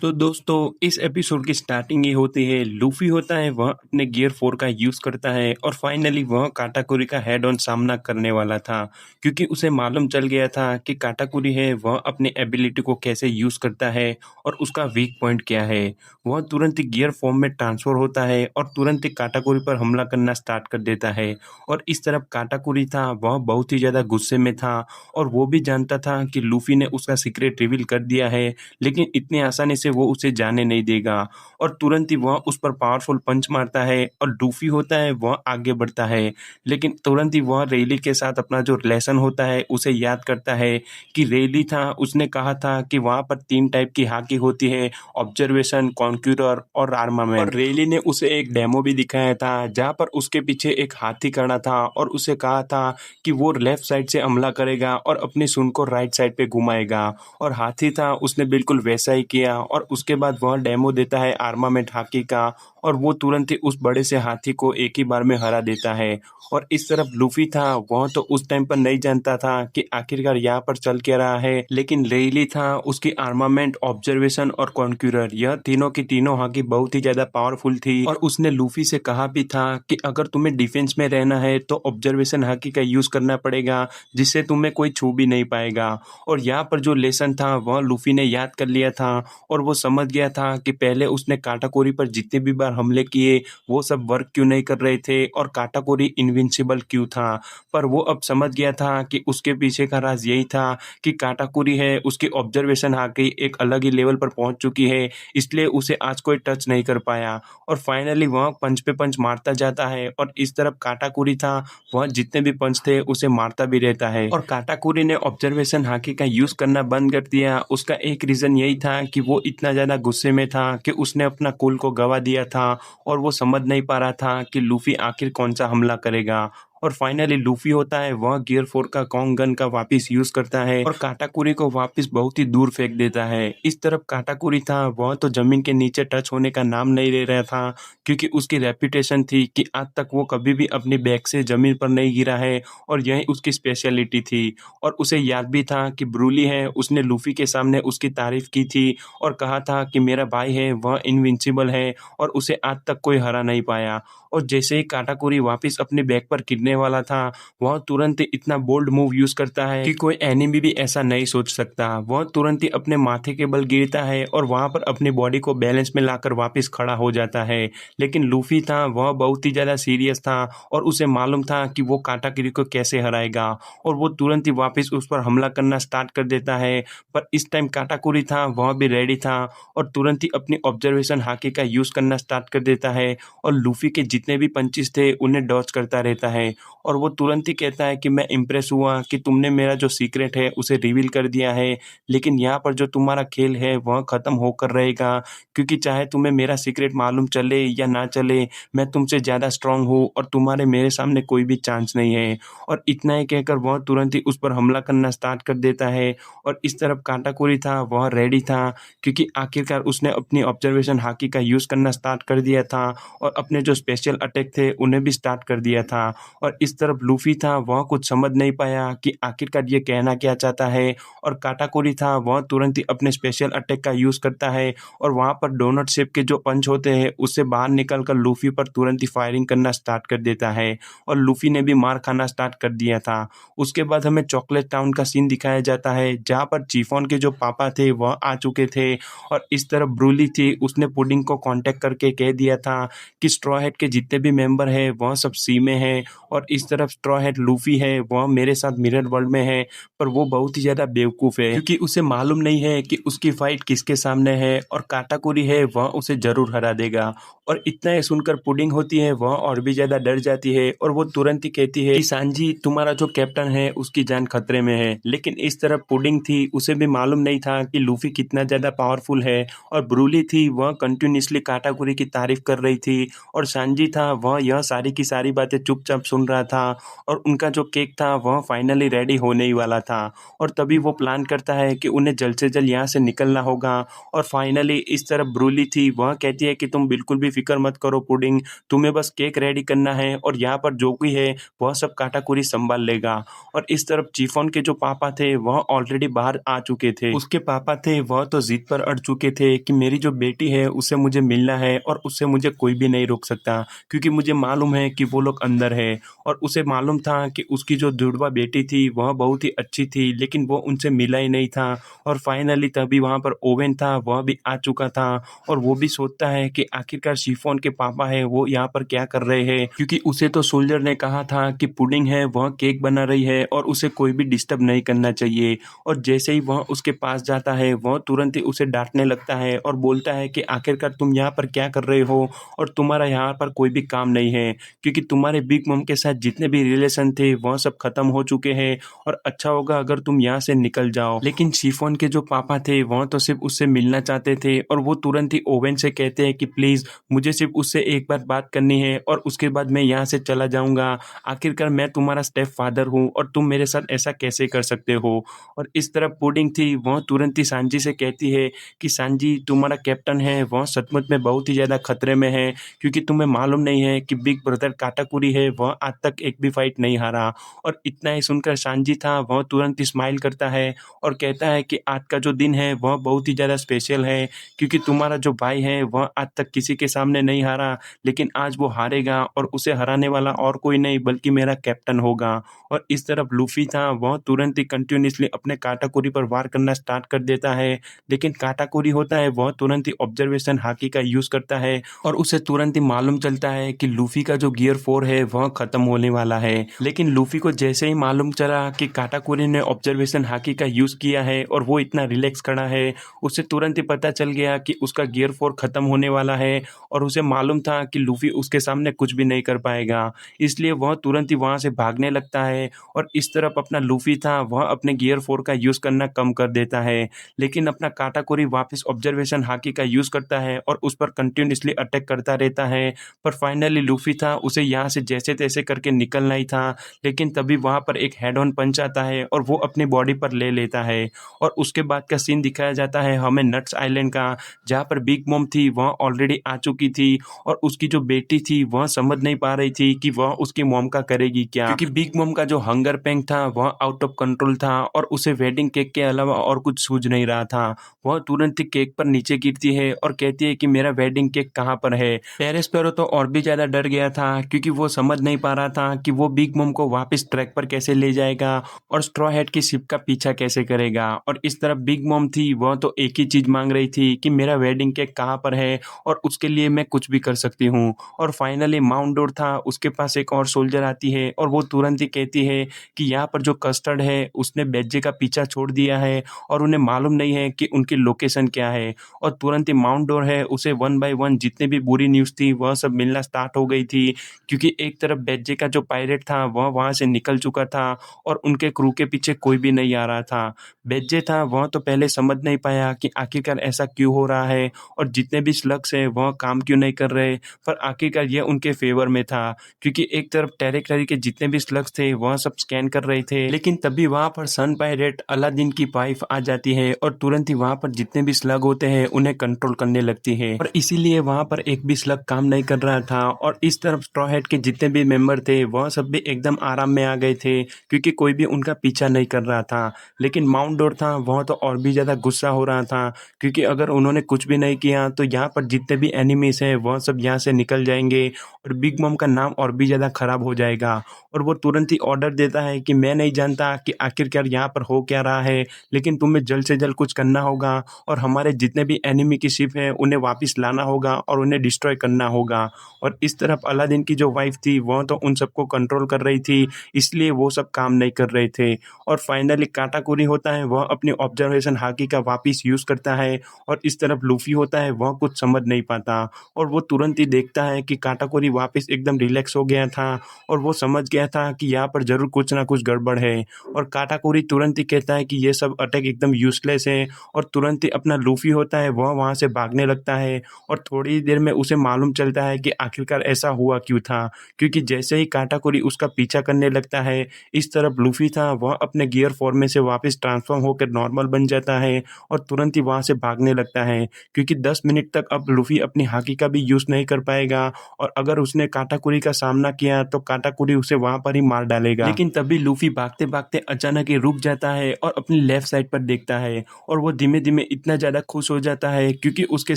तो दोस्तों इस एपिसोड की स्टार्टिंग ये होती है। लूफी होता है वह अपने गियर 4 का यूज़ करता है और फाइनली वह काटाकुरी का हेड ऑन सामना करने वाला था, क्योंकि उसे मालूम चल गया था कि काटाकुरी है वह अपनी एबिलिटी को कैसे यूज़ करता है और उसका वीक पॉइंट क्या है। वह तुरंत ही गियर फॉर्म में ट्रांसफर होता है और तुरंत ही काटाकुरी पर हमला करना स्टार्ट कर देता है। और इस तरफ काटाकुरी था वह बहुत ही ज़्यादा गुस्से में था और वो भी जानता था कि लूफी ने उसका सीक्रेट रिवील कर दिया है, लेकिन इतनी आसानी से वो उसे जाने नहीं देगा। और तुरंत ही वह उस पर पावरफुल पंच मारता है और लूफी होता है वह आगे बढ़ता है, लेकिन तुरंत ही वह रेली के साथ अपना जो रिलेशन होता है उसे याद करता है कि रेली था उसने कहा था कि वहाँ पर 3 टाइप की हाकी होती है, ऑब्जर्वेशन, कॉन्क्यूरर और आर्मामेंट। और रेली ने उसे एक डेमो भी दिखाया था जहाँ पर उसके पीछे एक हाथी खड़ा था और उसे कहा था कि वो लेफ्ट साइड से हमला करेगा और अपनी सूंड को राइट साइड पे घुमाएगा। और हाथी था उसने बिल्कुल वैसा ही किया और उसके बाद वह डेमो देता है आर्मामेंट हाकी का और वो तुरंत ही उस बड़े से हाथी को एक ही बार में हरा देता है। और इस तरफ लूफी था वह तो उस टाइम पर नहीं जानता था कि आखिरकार यहाँ पर चल क्या रहा है, लेकिन रेली था उसकी आर्मामेंट, ऑब्जर्वेशन और कॉन्क्यूरर यह तीनों की तीनों हाकी बहुत ही ज्यादा पावरफुल थी। और उसने लूफी से कहा भी था कि अगर तुम्हें डिफेंस में रहना है तो ऑब्जर्वेशन हाकी का यूज करना पड़ेगा, जिससे तुम्हें कोई छू भी नहीं पाएगा। और यहाँ पर जो लेसन था वह लूफी ने याद कर लिया था और वो समझ गया था कि पहले उसने काटाकोरी पर जितने भी बार हमले किए वो सब वर्क क्यों नहीं कर रहे थे और काटाकोरी इनविंसिबल क्यों था। पर वो अब समझ गया था कि उसके पीछे का राज यही था कि काटाकोरी है उसकी ऑब्जर्वेशन हाकी एक अलग ही लेवल पर पहुंच चुकी है, इसलिए उसे आज कोई टच नहीं कर पाया। और फाइनली वह पंच पे पंच मारता जाता है और इस तरफ काटाकुरी था वह जितने भी पंच थे उसे मारता भी रहता है। और काटाकुरी ने ऑब्जर्वेशन हाकी का यूज करना बंद कर दिया। उसका एक रीजन यही था कि वो इतना ज्यादा गुस्से में था कि उसने अपना कूल को गवा दिया था और वो समझ नहीं पा रहा था कि लूफी आखिर कौन सा हमला करेगा। और फाइनली लूफी होता है वह गियर 4 का कॉन्ग गन का वापस यूज करता है और काटाकुरी को वापस बहुत ही दूर फेंक देता है। इस तरफ काटाकुरी था वह तो जमीन के नीचे टच होने का नाम नहीं ले रहा था, क्योंकि उसकी रेपुटेशन थी कि आज तक वो कभी भी अपनी बैक से जमीन पर नहीं गिरा है और यही उसकी स्पेशलिटी थी। और उसे याद भी था कि ब्रूली है उसने लूफी के सामने उसकी तारीफ की थी और कहा था कि मेरा भाई है वह इनविंसिबल है और उसे आज तक कोई हरा नहीं पाया। और जैसे ही काटाकुरी वापस अपने बैक पर गिरने वाला था वह तुरंत ही इतना बोल्ड मूव यूज करता है कि कोई एनिमी भी ऐसा नहीं सोच सकता। वह तुरंत ही अपने माथे के बल गिरता है और वहां पर अपनी बॉडी को बैलेंस में लाकर वापस खड़ा हो जाता है। लेकिन लूफी था वह बहुत ही ज्यादा सीरियस था और उसे मालूम था कि वो काटाकुरी को कैसे हराएगा और वो तुरंत ही वापस उस पर हमला करना स्टार्ट कर देता है। पर इस टाइम काटाकुरी था वह भी रेडी था और तुरंत ही अपनी ऑब्जर्वेशन हाकी का यूज करना स्टार्ट कर देता है और लूफी के जितने भी पंचिस थे उन्हें डॉच करता रहता है। और वो तुरंत ही कहता है कि मैं इम्प्रेस हुआ कि तुमने मेरा जो सीक्रेट है उसे रिवील कर दिया है, लेकिन यहाँ पर जो तुम्हारा खेल है वह खत्म होकर रहेगा, क्योंकि चाहे तुम्हें मेरा सीक्रेट मालूम चले या ना चले मैं तुमसे ज़्यादा स्ट्रांग हूँ और तुम्हारे मेरे सामने कोई भी चांस नहीं है। और इतना ही कहकर वह तुरंत ही उस पर हमला करना स्टार्ट कर देता है। और इस तरफ काटाकुरी था वह रेडी था, क्योंकि आखिरकार उसने अपनी ऑब्जर्वेशन हाकी का यूज़ करना स्टार्ट कर दिया था और अपने जो स्पेशल अटैक थे उन्हें भी स्टार्ट कर दिया था। और इस तरफ लूफी था वह कुछ समझ नहीं पाया कि आखिरकार ये कहना क्या चाहता है। और काटाकुरी था वह तुरंत ही अपने स्पेशल अटैक का यूज़ करता है और वहाँ पर डोनट शेप के जो पंच होते हैं उससे बाहर निकल कर लूफी पर तुरंत ही फायरिंग करना स्टार्ट कर देता है और लूफी ने भी मार खाना स्टार्ट कर दिया था। उसके बाद हमें चॉकलेट टाउन का सीन दिखाया जाता है जहाँ पर चीफोन के जो पापा थे वह आ चुके थे। और इस तरफ ब्रूली थी उसने पुडिंग को कांटेक्ट करके कह दिया था कि स्ट्रॉ हैट के जितने भी मेंबर हैं वह सब सी में हैं और इस तरफ स्ट्रॉ हैट लूफी है वह मेरे साथ मिरर वर्ल्ड में है। पर वो बहुत ही ज़्यादा बेवकूफ़ है, क्योंकि उसे मालूम नहीं है कि उसकी फाइट किसके सामने है और काटाकुरी है वह उसे ज़रूर हरा देगा। और इतना ही सुनकर पुडिंग होती है वह और भी ज़्यादा डर जाती है और वो तुरंत ही कहती है कि सांजी तुम्हारा जो कैप्टन है उसकी जान खतरे में है। लेकिन इस तरफ पुडिंग थी उसे भी मालूम नहीं था कि लूफी कितना ज़्यादा पावरफुल है। और ब्रूली थी वह कंटिन्यूसली काटाकुरी की तारीफ कर रही थी और सांजी था वह यह सारी की सारी बातें चुपचाप सुन रहा था और उनका जो केक था वह फाइनली रेडी होने ही वाला था। और तभी वो प्लान करता है कि उन्हें जल्द से जल्द यहाँ से निकलना होगा। और फाइनली इस तरफ ब्रूली थी, वह कहती है कि तुम बिल्कुल भी फ़िक्र मत करो पुडिंग, तुम्हें बस केक रेडी करना है और यहाँ पर जो भी है वह सब काटाकुरी सँभाल लेगा। और इस तरफ जीफोन के जो पापा थे वह ऑलरेडी बाहर आ चुके थे। उसके पापा थे वह तो ज़िद पर अड़ चुके थे कि मेरी जो बेटी है उससे मुझे मिलना है और उससे मुझे कोई भी नहीं रोक सकता, क्योंकि मुझे मालूम है कि वो लोग अंदर है। और उसे मालूम था कि उसकी जो जुड़वा बेटी थी वह बहुत ही अच्छी थी, लेकिन वो उनसे मिला ही नहीं था। और फाइनली तभी वहाँ पर ओवेन था, वह भी आ चुका था और वो भी सोचता है कि आखिरकार शिफॉन के पापा है वो यहाँ पर क्या कर रहे हैं, क्योंकि उसे तो सोल्जर ने कहा था कि पुडिंग है वह केक बना रही है और उसे कोई भी डिस्टर्ब नहीं करना चाहिए। और जैसे ही वह उसके पास जाता है वह तुरंत ही उसे डांटने लगता है और बोलता है कि आखिरकार तुम यहाँ पर क्या कर रहे हो और तुम्हारा यहाँ पर कोई भी काम नहीं है, क्योंकि तुम्हारे बिग मम के साथ जितने भी रिलेशन थे वह सब खत्म हो चुके हैं और अच्छा होगा अगर तुम यहाँ से निकल जाओ। लेकिन शिफॉन के जो पापा थे वह तो सिर्फ उससे मिलना चाहते थे और वो तुरंत ही ओवेन से कहते हैं कि प्लीज़ मुझे सिर्फ उससे एक बार बात करनी है और उसके बाद मैं यहाँ से चला जाऊँगा। आखिरकार मैं तुम्हारा स्टेप फादर हूँ और तुम मेरे साथ ऐसा कैसे कर सकते हो। और इस तरफ पुडिंग थी, वह तुरंत ही सांजी से कहती है कि सांजी तुम्हारा कैप्टन है वह सचमुच में बहुत ही ज़्यादा खतरे में है, क्योंकि तुम्हें मालूम नहीं है कि बिग ब्रदर काटाकुरी है वह आज तक एक भी फाइट नहीं हारा। और इतना ही सुनकर सांजी था वह तुरंत ही स्माइल करता है और कहता है कि आज का जो दिन है वह बहुत ही ज़्यादा स्पेशल है, क्योंकि तुम्हारा जो भाई है वह आज तक किसी के सामने नहीं हारा, लेकिन आज वो हारेगा और उसे हराने वाला और कोई नहीं बल्कि मेरा कैप्टन होगा। और इस तरफ लूफी था वह तुरंत ही कंटिन्यूअसली अपने काटाकुरी पर वार करना स्टार्ट कर देता है, लेकिन काटाकुरी होता है वह तुरंत ही ऑब्जर्वेशन हाकी का यूज़ करता है और उसे तुरंत ही मालूम चलता है कि लूफी का जो गियर 4 है वह खत्म होने वाला है। लेकिन लूफी को जैसे ही मालूम चला कि काटाकुरी ने ऑब्जर्वेशन हाकी का यूज़ किया है और वो इतना रिलैक्स खड़ा है, उसे तुरंत ही पता चल गया कि उसका गियर 4 खत्म होने वाला है और उसे मालूम था कि लूफी उसके सामने कुछ भी नहीं कर पाएगा। इसलिए वह तुरंत ही वहाँ से भागने लगता है और इस तरफ अपना लूफी था वह अपने गियर 4 का यूज़ करना कम कर देता है, लेकिन अपना काटाकुरी वापस ऑब्जर्वेशन हाकी का यूज़ करता है और उस पर कंटिन्यूअसली अटैक करता रहता है। पर फाइनली लूफी था उसे यहाँ से जैसे तैसे करके निकलना ही था, लेकिन तभी वहाँ पर एक हेड ऑन पंच आता है और वो अपनी बॉडी पर ले लेता है। और उसके बाद का सीन दिखाया जाता है हमें नट्स आइलैंड का, जहाँ पर बिग मॉम थी वह ऑलरेडी आ चुकी थी और उसकी जो बेटी थी वह समझ नहीं पा रही थी कि वह उसकी मॉम का करेगी क्या, क्योंकि बिग मॉम का जो हंगर पैंग था वह आउट ऑफ कंट्रोल था और उसे वेडिंग केक के अलावा और कुछ सूझ नहीं रहा था। वह तुरंत ही केक पर नीचे गिरती है और कहती है कि मेरा वेडिंग केक कहाँ पर है। पेरेस्पेरो तो और भी ज्यादा डर गया था, क्योंकि वो समझ नहीं पा रहा था कि वो बिग मॉम को वापस ट्रैक पर कैसे ले जाएगा और स्ट्रॉ हैट की शिप का पीछा कैसे करेगा। और इस तरफ बिग मॉम थी वह तो एक ही चीज मांग रही थी कि मेरा वेडिंग केक कहाँ पर है और उसके लिए मैं कुछ भी कर सकती हूँ। और फाइनली माउंट डोर था, उसके पास एक और सोल्जर आती है और वो तुरंत ही कहती है कि यहाँ पर जो कस्टर्ड है उसने बेज्जे का पीछा छोड़ दिया है और उन्हें मालूम नहीं है कि उनकी लोकेशन क्या है। और तुरंत ही माउंट डोर है उसे 1 बाय 1 जितने भी बुरी न्यूज़ थी वह सब मिलना स्टार्ट हो गई थी, क्योंकि एक तरफ बेज्जे का जो पायरेट था वह वहाँ से निकल चुका था और उनके क्रू के पीछे कोई भी नहीं आ रहा था। बेज्जे था वह तो पहले समझ नहीं पाया कि आखिरकार ऐसा क्यों हो रहा है और जितने भी स्लग्स है वह काम क्यों नहीं कर रहे, पर आखिरकार यह उनके फेवर में था, क्योंकि एक तरफ टेरिटरी के जितने भी स्लग्स थे वह सब स्कैन कर रहे थे। लेकिन तभी वहां पर सन पायरेट अलादीन की वाइफ आ जाती है और तुरंत ही वहां पर जितने भी स्लग होते हैं उन्हें कंट्रोल करने लगती है और इसीलिए वहां पर एक भी स्लग काम नहीं कर रहा था। और इस तरफ स्ट्रॉ हैट के जितने भी मेंबर थे वह सब भी एकदम आराम में आ गए थे, क्योंकि कोई भी उनका पीछा नहीं कर रहा था। लेकिन माउंट डोर था वह तो और भी ज्यादा गुस्सा हो रहा था, क्योंकि अगर उन्होंने कुछ भी नहीं किया तो यहाँ पर जितने भी एनिमीज हैं वह सब यहाँ से निकल जाएंगे और बिग मॉम का नाम और भी ज्यादा खराब हो जाएगा। और वो तुरंत ही ऑर्डर देता है कि मैं नहीं जानता कि आखिरकार यहाँ पर हो क्या रहा है, लेकिन तुम्हें जल्द से जल्द कुछ करना होगा और हमारे जितने भी एनिमी की शिप है उन्हें वापस लाना होगा और उन्हें डिस्ट्रॉय करना होगा। और इस तरफ अलादीन की जो वाइफ थी वह तो उन सबको कंट्रोल कर रही थी, इसलिए वो सब काम नहीं कर रहे थे। और फाइनली काटाकुरी होता है वह अपनी ऑब्जर्वेशन हाकी का वापस यूज करता है और इस तरफ लूफी होता है वह कुछ समझ नहीं पाता और वो तुरंत ही देखता है कि काटाकुरी वापस एकदम रिलैक्स हो गया था और वो समझ गया था कि यहाँ पर जरूर कुछ ना कुछ गड़बड़ है। और काटाकुरी तुरंत ही कहता है कि ये सब अटैक एकदम यूजलेस है और तुरंत ही अपना लूफी होता है वह वहाँ से भागने लगता है। और थोड़ी देर में उसे मालूम चलता है कि आखिरकार ऐसा हुआ क्यों था। क्योंकि जैसे ही काटाकुरी उसका पीछा करने लगता है, इस तरफ लूफ़ी था वह अपने गियर फॉर्म में से वापस ट्रांसफ़ॉर्म होकर नॉर्मल बन जाता है और तुरंत ही वहाँ से भागने लगता है। क्योंकि 10 मिनट तक अब लूफ़ी अपनी हाकी का भी यूज़ नहीं कर पाएगा और अगर उसने काटाकुरी का सामना किया तो काटाकुरी उसे वहाँ पर ही मार डालेगा। लेकिन तभी लूफ़ी भागते-भागते अचानक ही रुक जाता है और अपनी लेफ्ट साइड पर देखता है और वो धीमे-धीमे इतना ज़्यादा खुश हो जाता है क्योंकि उसके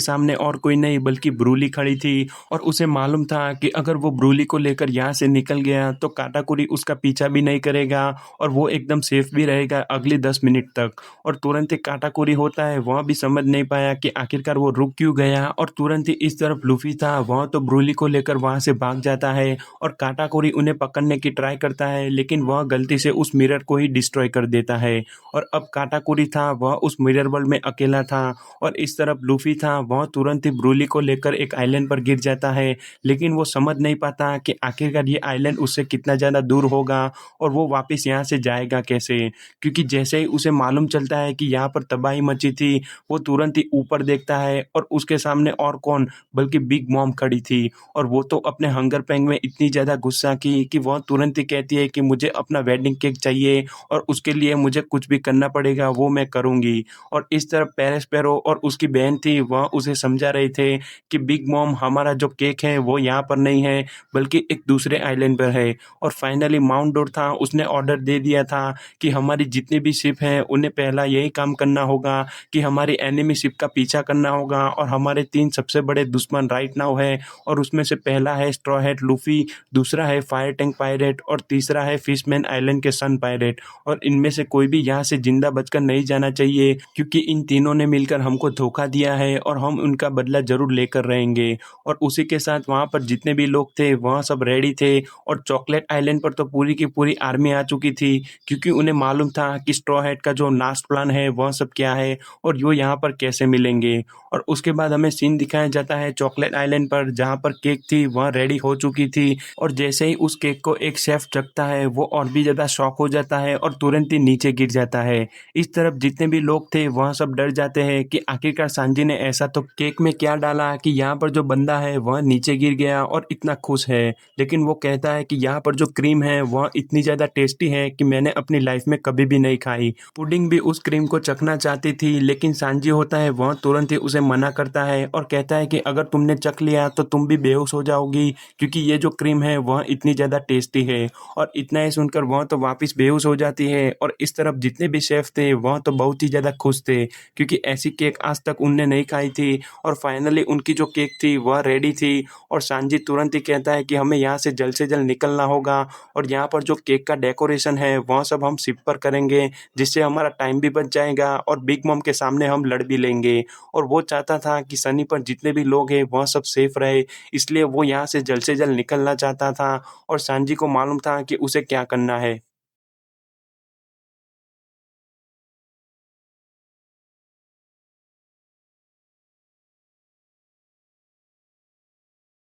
सामने और कोई नहीं बल्कि ब्रूली खड़ी थी और उसे मालूम था कि अगर वो ब्रूली को लेकर यहाँ से निकल गया तो काटाकुरी उसका पीछा भी नहीं करेगा और वो एकदम सेफ भी रहेगा अगले 10 मिनट तक। और तुरंत ही काटाकुरी होता है वह भी समझ नहीं पाया कि आखिरकार वो रुक क्यों गया और तुरंत ही इस तरफ लूफ़ी था वह तो ब्रूली को लेकर वहाँ से भाग जाता है और काटाकुरी उन्हें पकड़ने की ट्राई करता है लेकिन वह गलती से उस मिरर को ही डिस्ट्रॉय कर देता है और अब काटाकुरी था वह उस मिरर वर्ल्ड में अकेला था और इस तरफ लूफ़ी था वह तुरंत ही ब्रूली को लेकर एक आइलैंड पर गिर जाता है। लेकिन वो समझ नहीं पाता कि आखिरकार ये आइलैंड उससे कितना ज़्यादा दूर होगा और वो वापस यहाँ से जाएगा कैसे। क्योंकि जैसे ही उसे मालूम चलता है कि यहाँ पर तबाही मची थी, वो तुरंत ही ऊपर देखता है और उसके सामने और कौन बल्कि बिग मॉम खड़ी थी और वो तो अपने हंगर पैंग में इतनी ज़्यादा गुस्सा की कि वह तुरंत ही कहती है कि मुझे अपना वेडिंग केक चाहिए और उसके लिए मुझे कुछ भी करना पड़ेगा वो मैं करूँगी। और इस तरफ पेरेस्पेरो और उसकी बहन थी वह उसे समझा रहे थे कि बिग मॉम हमारा जो केक है वो यहाँ पर नहीं है बल्कि एक दूसरे आइलैंड पर है। और फाइनली माउंट डोर था उसने ऑर्डर दे दिया था कि हमारी जितनी भी शिप हैं उन्हें पहला यही काम करना होगा कि हमारी एनिमी शिप का पीछा करना होगा और हमारे 3 सबसे बड़े दुश्मन राइट नाउ है और उसमें से पहला है स्ट्रॉ हैट लूफ़ी, दूसरा है फायर टैंक पायरेट और तीसरा है फिशमैन आइलैंड के सन पायरेट। और इनमें से कोई भी यहाँ से जिंदा बचकर नहीं जाना चाहिए क्योंकि इन तीनों ने मिलकर हमको धोखा दिया है और हम उनका बदला ज़रूर लेकर रहेंगे। और उसी के साथ वहाँ पर जितने भी लोग थे वहाँ सब रेडी थे और चॉकलेट आइलैंड पर तो पूरी की पूरी आर्मी आ चुकी थी क्योंकि उन्हें मालूम था कि स्ट्रॉ हैट का जो लास्ट प्लान है वह सब क्या है और वो यहाँ पर कैसे मिलेंगे। और उसके बाद हमें सीन दिखाया जाता है चॉकलेट आइलैंड पर जहाँ पर केक थी वह रेडी हो चुकी थी और जैसे ही उस केक को एक शेफ चखता है वो और भी ज़्यादा शॉक हो जाता है और तुरंत ही नीचे गिर जाता है। इस तरफ जितने भी लोग थे वह सब डर जाते हैं कि आखिरकार सांजी ने ऐसा तो केक में क्या डाला कि यहाँ पर जो बंदा है वह नीचे गिर गया और इतना खुश है। लेकिन वो कहता है कि यहाँ पर जो क्रीम है वह इतनी ज़्यादा टेस्टी है कि मैंने अपनी लाइफ में कभी भी नहीं खाई। पुडिंग भी उस क्रीम को चखना चाहती थी लेकिन सांजी होता है वह तुरंत ही उसे मना करता है और कहता है कि अगर तुमने चख लिया तो तुम भी बेहोश हो जाओगी क्योंकि ये जो क्रीम है वह इतनी ज़्यादा टेस्टी है। और इतना ही सुनकर वह तो वापस बेहोश हो जाती है और इस तरफ जितने भी शेफ थे वह तो बहुत ही ज़्यादा खुश थे क्योंकि ऐसी केक आज तक उनने नहीं खाई थी और फाइनली उनकी जो केक थी वह रेडी थी। और सांजी तुरंत ही कहता है कि हमें यहाँ से जल्द निकलना होगा और यहाँ पर जो केक का डेकोरेशन है वह सब हम शिप पर करेंगे जिससे हमारा टाइम भी बच जाएगा और बिग मॉम के सामने हम लड़ भी लेंगे। और वो चाहता था कि सनी पर जितने भी लोग हैं वह सब सेफ रहे इसलिए वो यहाँ से जल्द निकलना चाहता था और सांजी को मालूम था कि उसे क्या करना है।